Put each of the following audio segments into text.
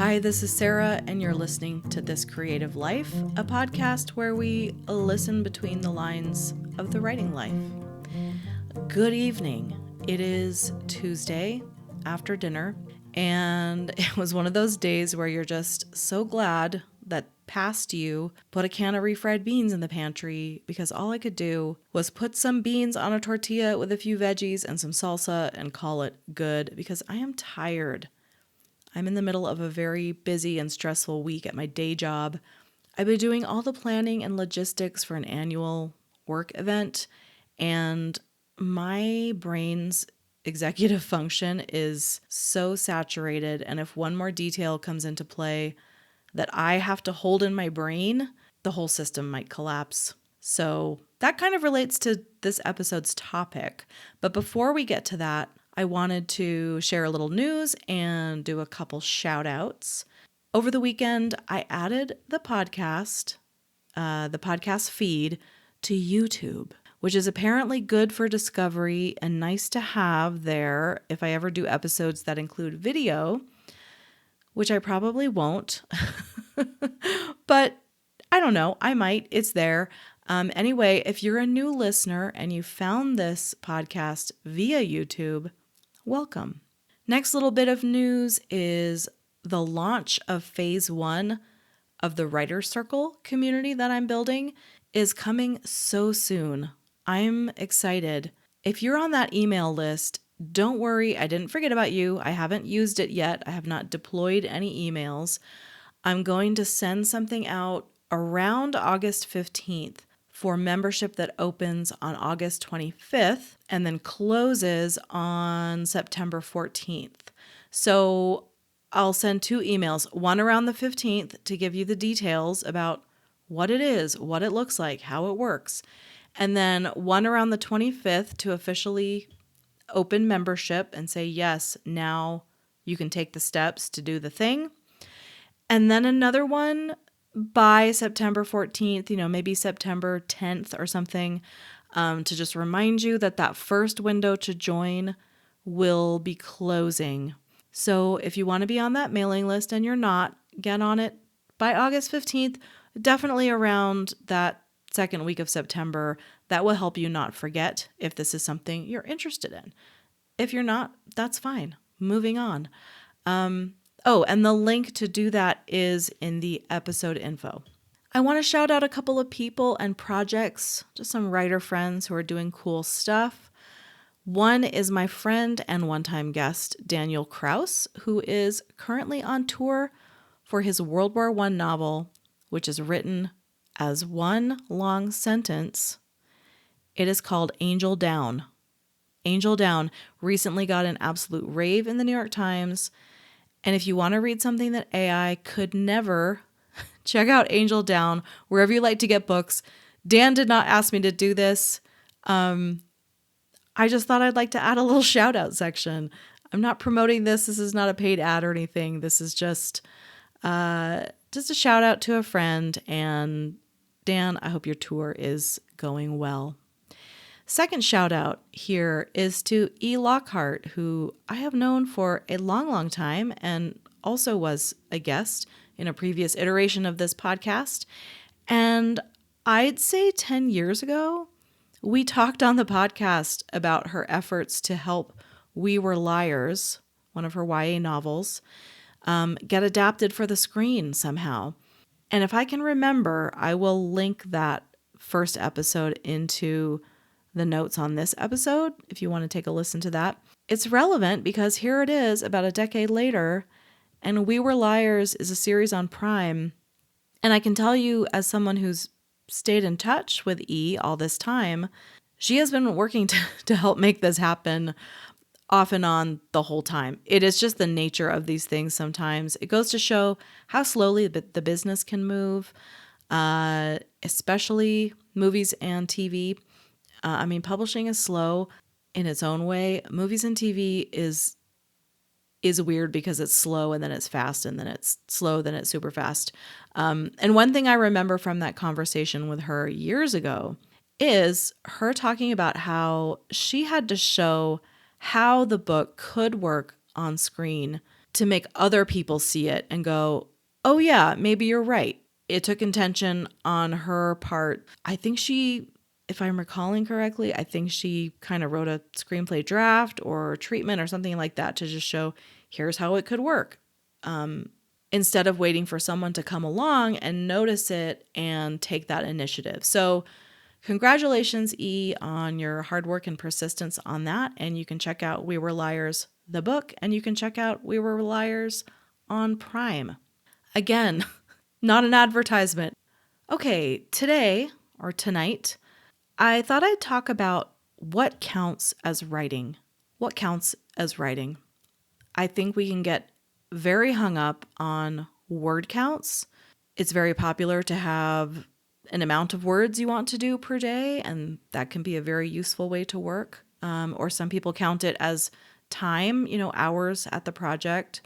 Hi, this is Sarah, and you're listening to This Creative Life, a podcast where we listen between the lines of the writing life. Good evening. It is Tuesday after dinner, and it was one of those days where you're just so glad that past you put a can of refried beans in the pantry because all I could do was put some beans on a tortilla with a few veggies and some salsa and call it good because I am tired. I'm in the middle of a very busy and stressful week at my day job. I've been doing all the planning and logistics for an annual work event, and my brain's executive function is so saturated. And if one more detail comes into play that I have to hold in my brain, the whole system might collapse. So that kind of relates to this episode's topic. But before we get to that, I wanted to share a little news and do a couple shout outs. Over the weekend, I added the podcast feed to YouTube, which is apparently good for discovery and nice to have there if I ever do episodes that include video, which I probably won't. But I don't know, I might. It's there. Anyway, if you're a new listener and you found this podcast via YouTube, welcome. Next little bit of news is the launch of phase 1 of the Writer's Circle community that I'm building is coming so soon. I'm excited. If you're on that email list, don't worry, I didn't forget about you. I haven't used it yet. I have not deployed any emails. I'm going to send something out around August 15th for membership that opens on August 25th and then closes on September 14th. So I'll send 2 emails, one around the 15th to give you the details about what it is, what it looks like, how it works, and then one around the 25th to officially open membership and say, yes, now you can take the steps to do the thing. And then another one by September 14th, maybe September 10th or something, to just remind you that that first window to join will be closing. So if you want to be on that mailing list and you're not, get on it by August 15th, definitely around that second week of September. That will help you not forget if this is something you're interested in. If you're not, that's fine. Moving on. And the link to do that is in the episode info. I want to shout out a couple of people and projects, just some writer friends who are doing cool stuff. One is my friend and one-time guest, Daniel Kraus, who is currently on tour for his World War I novel, which is written as one long sentence. It is called Angel Down. Angel Down recently got an absolute rave in the New York Times. And if you want to read something that AI could never, check out Angel Down, wherever you like to get books. Dan did not ask me to do this. I just thought I'd like to add a little shout out section. I'm not promoting this. This is not a paid ad or anything. This is just a shout out to a friend. And Dan, I hope your tour is going well. Second shout out here is to E. Lockhart, who I have known for a long, long time and also was a guest in a previous iteration of this podcast. And I'd say 10 years ago, we talked on the podcast about her efforts to help We Were Liars, one of her YA novels, get adapted for the screen somehow. And if I can remember, I will link that first episode into the notes on this episode if you want to take a listen to that. It's relevant because here it is about a decade later, and We Were Liars is a series on Prime. And I can tell you, as someone who's stayed in touch with E all this time, she has been working to help make this happen off and on the whole time. It is just the nature of these things sometimes. It goes to show how slowly the business can move, especially movies and TV. Publishing is slow in its own way. Movies and TV is weird because it's slow and then it's fast and then it's slow, then it's super fast. And one thing I remember from that conversation with her years ago is her talking about how she had to show how the book could work on screen to make other people see it and go, oh yeah, maybe you're right. It took intention on her part. I think she, if I'm recalling correctly, I think she kind of wrote a screenplay draft or treatment or something like that to just show, here's how it could work. Instead of waiting for someone to come along and notice it and take that initiative. So congratulations, E, on your hard work and persistence on that. And you can check out We Were Liars, the book, and you can check out We Were Liars on Prime. Again, not an advertisement. Okay, today or tonight, I thought I'd talk about what counts as writing. What counts as writing? I think we can get very hung up on word counts. It's very popular to have an amount of words you want to do per day, and that can be a very useful way to work. Or some people count it as time, hours at the project,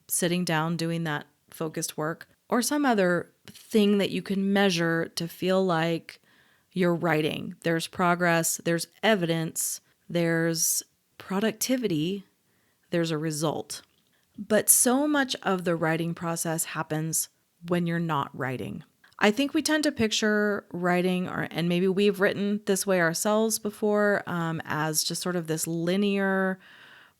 sitting down doing that focused work, or some other thing that you can measure to feel like you're writing. There's progress, there's evidence, there's productivity, there's a result. But so much of the writing process happens when you're not writing. I think we tend to picture writing, and maybe we've written this way ourselves before, as just sort of this linear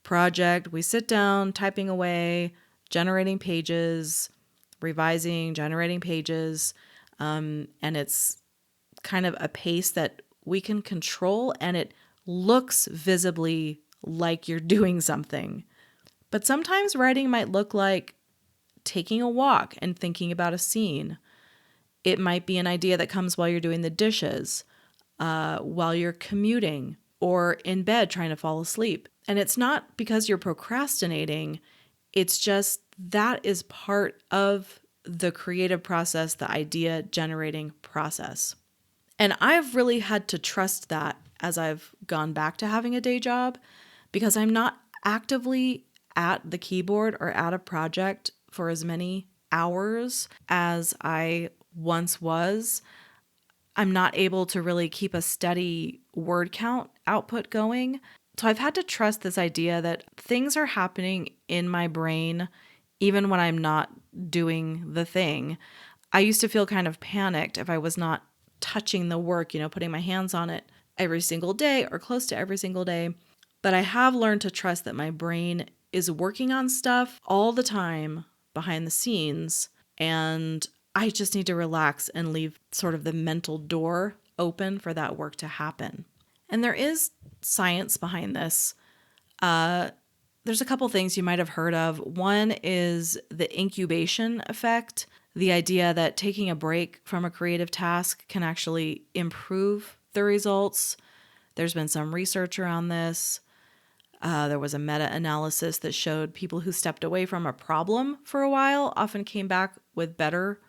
project. We sit down, typing away, generating pages, revising, generating pages, and it's kind of a pace that we can control, and it looks visibly like you're doing something. But sometimes writing might look like taking a walk and thinking about a scene. It might be an idea that comes while you're doing the dishes, while you're commuting, or in bed trying to fall asleep. And it's not because you're procrastinating. It's just that is part of the creative process, the idea generating process. And I've really had to trust that as I've gone back to having a day job, because I'm not actively at the keyboard or at a project for as many hours as I once was. I'm not able to really keep a steady word count output going. So I've had to trust this idea that things are happening in my brain even when I'm not doing the thing. I used to feel kind of panicked if I was not touching the work, putting my hands on it every single day or close to every single day. But I have learned to trust that my brain is working on stuff all the time behind the scenes, and I just need to relax and leave sort of the mental door open for that work to happen. And there is science behind this. There's a couple things you might have heard of. One is the incubation effect, the idea that taking a break from a creative task can actually improve the results. There's been some research around this. There was a meta-analysis that showed people who stepped away from a problem for a while often came back with better,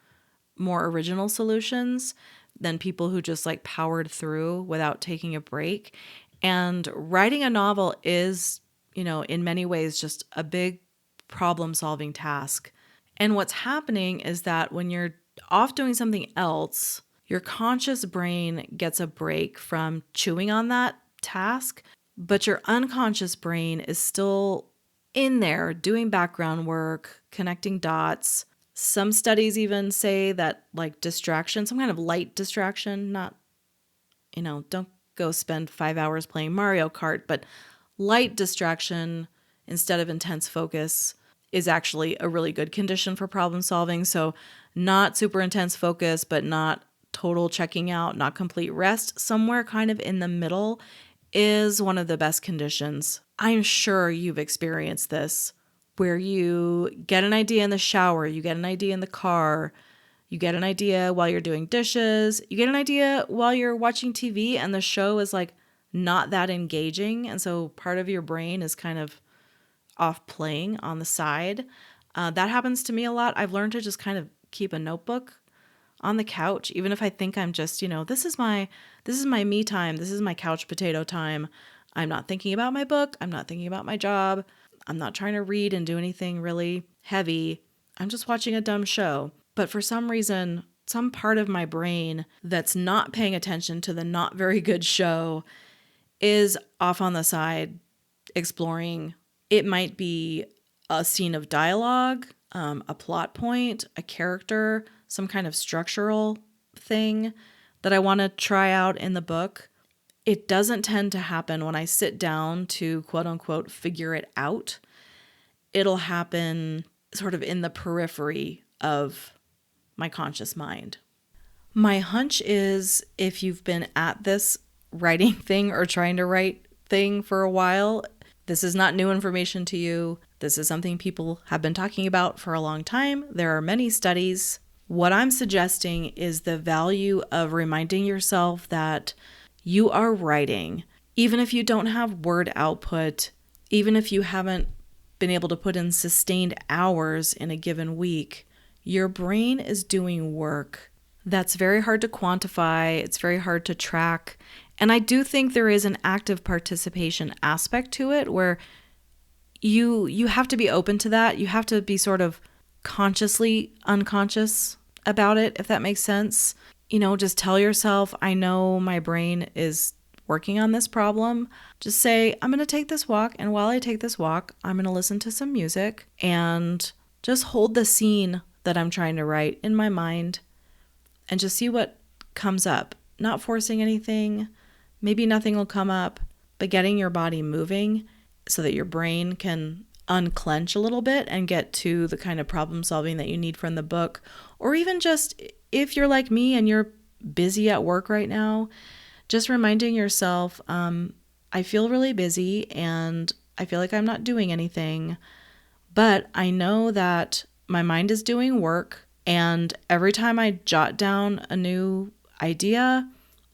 more original solutions than people who just powered through without taking a break. And writing a novel is, in many ways just a big problem-solving task. And what's happening is that when you're off doing something else, your conscious brain gets a break from chewing on that task, but your unconscious brain is still in there doing background work, connecting dots. Some studies even say that distraction, some kind of light distraction, not, don't go spend 5 hours playing Mario Kart, but light distraction instead of intense focus is actually a really good condition for problem solving. So not super intense focus, but not total checking out, not complete rest, somewhere kind of in the middle is one of the best conditions. I'm sure you've experienced this, where you get an idea in the shower, you get an idea in the car, you get an idea while you're doing dishes, you get an idea while you're watching TV, and the show is not that engaging. And so part of your brain is kind of off playing on the side. That happens to me a lot. I've learned to just kind of keep a notebook on the couch, even if I think I'm just, this is my me time. This is my couch potato time. I'm not thinking about my book. I'm not thinking about my job. I'm not trying to read and do anything really heavy. I'm just watching a dumb show. But for some reason, some part of my brain that's not paying attention to the not very good show is off on the side exploring. It might be a scene of dialogue, a plot point, a character, some kind of structural thing that I want to try out in the book. It doesn't tend to happen when I sit down to quote unquote figure it out. It'll happen sort of in the periphery of my conscious mind. My hunch is if you've been at this writing thing or trying to write thing for a while, this is not new information to you. This is something people have been talking about for a long time. There are many studies. What I'm suggesting is the value of reminding yourself that you are writing, even if you don't have word output, even if you haven't been able to put in sustained hours in a given week, your brain is doing work. That's very hard to quantify. It's very hard to track. And I do think there is an active participation aspect to it where you have to be open to that. You have to be sort of consciously unconscious about it, if that makes sense. Just tell yourself, I know my brain is working on this problem. Just say, I'm going to take this walk. And while I take this walk, I'm going to listen to some music and just hold the scene that I'm trying to write in my mind and just see what comes up. Not forcing anything. Maybe nothing will come up, but getting your body moving so that your brain can unclench a little bit and get to the kind of problem solving that you need from the book. Or even just if you're like me and you're busy at work right now, just reminding yourself, I feel really busy and I feel like I'm not doing anything, but I know that my mind is doing work. And every time I jot down a new idea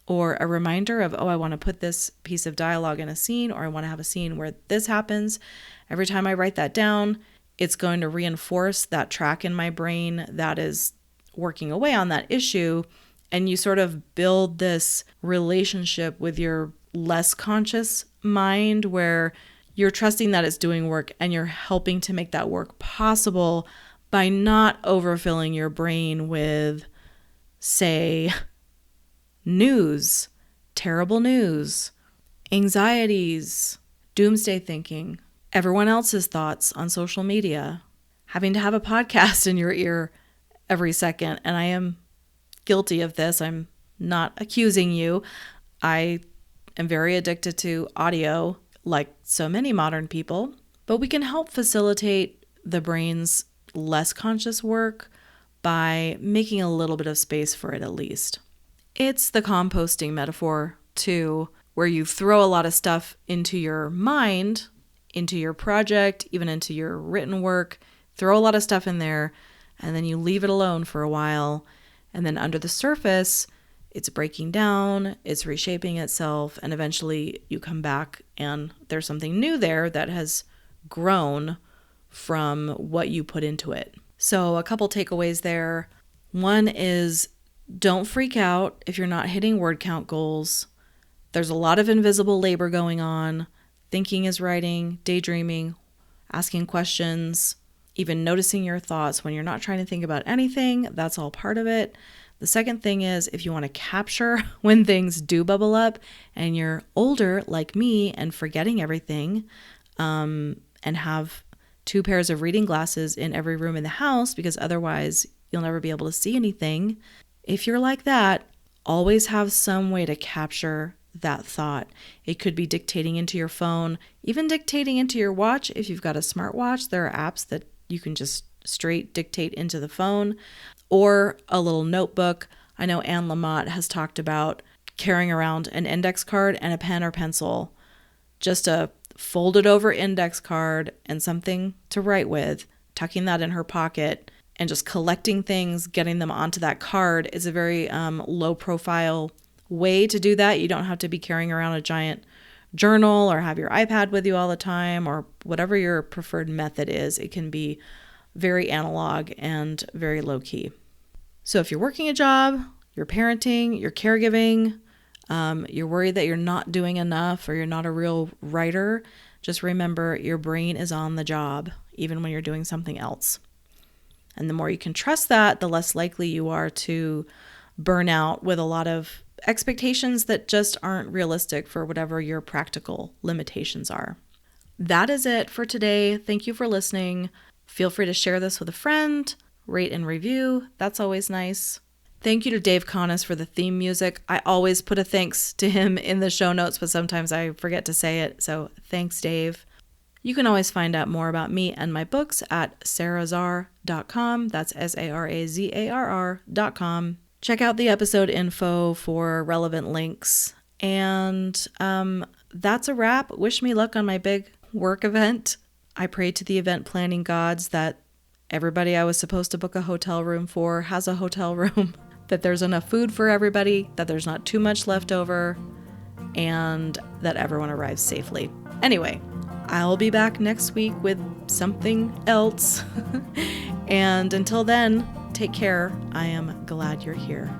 or a reminder of, I want to put this piece of dialogue in a scene, or I want to have a scene where this happens, every time I write that down, it's going to reinforce that track in my brain that is working away on that issue. And you sort of build this relationship with your less conscious mind where you're trusting that it's doing work and you're helping to make that work possible by not overfilling your brain with, say, news, terrible news, anxieties, doomsday thinking, everyone else's thoughts on social media, having to have a podcast in your ear every second. And I am guilty of this. I'm not accusing you. I am very addicted to audio, like so many modern people, but we can help facilitate the brain's less conscious work by making a little bit of space for it at least. It's the composting metaphor too, where you throw a lot of stuff into your mind, into your project, even into your written work, throw a lot of stuff in there, and then you leave it alone for a while. And then under the surface, it's breaking down, it's reshaping itself, and eventually you come back and there's something new there that has grown from what you put into it. So a couple takeaways there. One is don't freak out if you're not hitting word count goals. There's a lot of invisible labor going on. Thinking is writing, daydreaming, asking questions, even noticing your thoughts when you're not trying to think about anything. That's all part of it. The second thing is if you want to capture when things do bubble up and you're older like me and forgetting everything, and have 2 pairs of reading glasses in every room in the house because otherwise you'll never be able to see anything. If you're like that, always have some way to capture that thought. It could be dictating into your phone, even dictating into your watch. If you've got a smartwatch, there are apps that you can just straight dictate into the phone, or a little notebook. I know Anne Lamott has talked about carrying around an index card and a pen or pencil, just a folded over index card and something to write with, tucking that in her pocket and just collecting things, getting them onto that card is a very low profile way to do that. You don't have to be carrying around a giant journal or have your iPad with you all the time or whatever your preferred method is. It can be very analog and very low key. So if you're working a job, you're parenting, you're caregiving, you're worried that you're not doing enough or you're not a real writer, just remember your brain is on the job, even when you're doing something else. And the more you can trust that, the less likely you are to burn out with a lot of expectations that just aren't realistic for whatever your practical limitations are. that is it for today. Thank you for listening. Feel free to share this with a friend, rate and review. That's always nice. Thank you to Dave Connis for the theme music. I always put a thanks to him in the show notes, but sometimes I forget to say it. So thanks, Dave. You can always find out more about me and my books at sarazar.com. That's SARAZARR.com. Check out the episode info for relevant links. And that's a wrap. Wish me luck on my big work event. I pray to the event planning gods that everybody I was supposed to book a hotel room for has a hotel room, that there's enough food for everybody, that there's not too much left over, and that everyone arrives safely. Anyway, I'll be back next week with something else. And until then, take care. I am glad you're here.